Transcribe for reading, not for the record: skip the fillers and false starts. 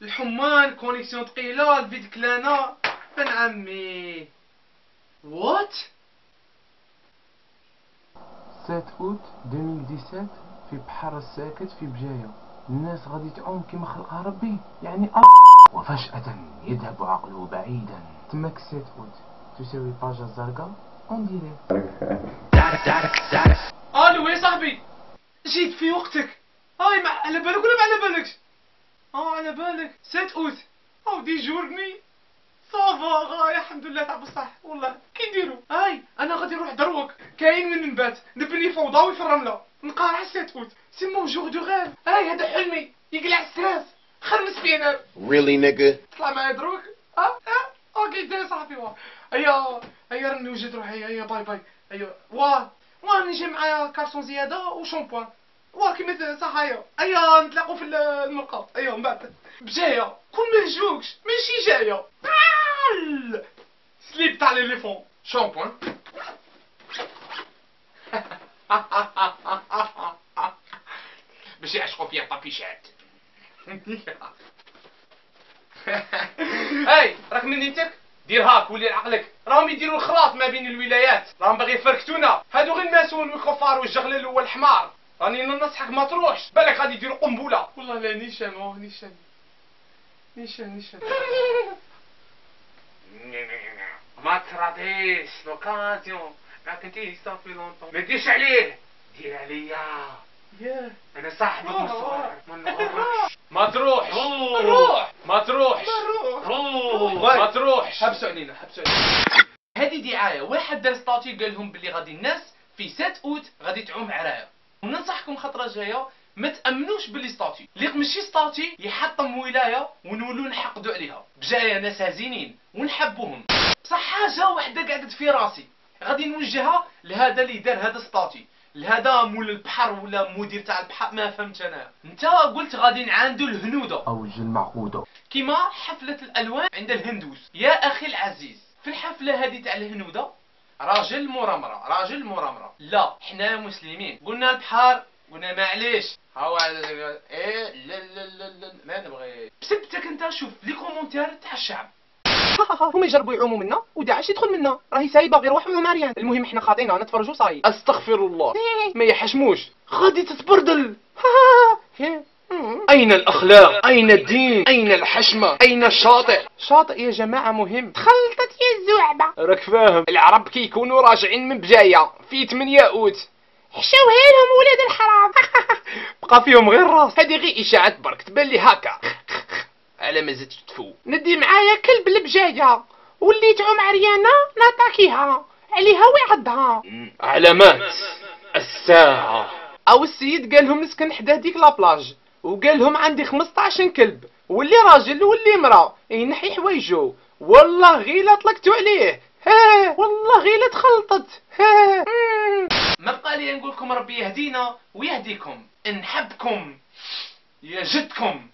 الحمان كونيكسيون ثقيله، الفيد كلانا. بن عمي وات 7 اوت 2017 في بحر الساكت في بجاية، الناس غادي تعوم كما خلقها ربي، يعني وفجأة يذهب عقله بعيدا. تماك 7 اوت تساوي طاجة زرقاء اون ديريكت. الو يا صاحبي، جيت في وقتك. هاي على بالك ولا ما على بالكش؟ على بالك 7 اوت دي جورني صافا غاية الحمد لله تاع بصح. والله كي نديرو؟ هاي انا غادي نروح دروك، كاين من نبات نبني فوضوي في الرمله، نقارع 7 اوت سي مون جور دو غيف. هاي هذا حلمي يقلع الستريس، خرمس فينا. Really, nigga? تطلع معايا دروك؟ اوكي جاي صاحبي. هيا راني وجد روحي. هيا باي باي. هيا راني جاي معايا كارسون زياده وشامبوان كيما صح. هيا نتلاقوا في الملقا. هيا من بعد بجايه كون ما نجوكش ماشي جايه. سليب تاع ليليفون شامبوان. باش يعشقوا فيها طابيشات. هاي راك من نيتك دير هاك ولي عقلك، راهم يديروا الخلاط ما بين الولايات، راهم باغي يفركتونا. هادو غير الماسون والكفار والجغلل والحمار. راني ننصحك ما تروحش، بالك غادي يديروا قنبله. والله لا نيشان نيشان. ما تراضيش لوكازيون، راك انتي صافي لونطون. ما ديرش عليه، دير عليا. انا صاحبك مصور. ما تروحش. روح. ما تروحش. ما تروحش. حبسوا علينا. هذه دعايه، واحد دار ستاتي قال لهم بلي غادي الناس في 7 اوت غادي تعوم عرايا. وننصحكم خطره جايه ما تامنوش باللي ستاتي اللي ماشي ستاتي يحطم ولايه ونولوا نحقدوا عليها. بجايه ناس هزينين ونحبوهم، بصح حاجه وحده قعدت في راسي غادي نوجهها لهذا اللي دار هذا ستاتي، لهذا مول البحر ولا مدير تاع البحر ما فهمت انا. انت قلت غادي نعاندوا الهنوده او المعقودة كيما حفله الالوان عند الهندوس. يا اخي العزيز، في الحفله هذه تاع الهنوده راجل مرمره. لا حنا مسلمين قلنا البحر، قلنا معليش هاو لا ما نبغي. بسبتك انت شوف لي كومونتير تاع الشعب. هما يجربوا يعوموا منا وداعش يدخل منا، راهي سايبه غير واحد مع مريان. المهم حنا خاطينا نتفرجوا صاي. استغفر الله ما يحشموش غادي تتبردل. أين الأخلاق؟ أين الدين؟ أين الحشمة؟ أين الشاطئ؟ شاطئ يا جماعة مهم. تخلطت يا الزعبة. راك فاهم العرب كي يكونوا راجعين من بجاية في 8 أوت حشوها لهم ولاد الحرام. بقى فيهم غير راس. هذه غير إشاعات برك تبان لي هكا. على ما زدت تفو. ندي معايا كلب البجاية واللي تعوم عريانة نطاكيها عليها ويعضها. علامات الساعة. أو السيد قال لهم نسكن حدا ديك لابلاج وقال لهم عندي 15 كلب، واللي راجل واللي مرا ينحي حوايجو. والله غير لا طلقتوا عليه. والله غير لا تخلطت. ما بقى لي نقول لكم ربي يهدينا ويهديكم. نحبكم يا جدكم.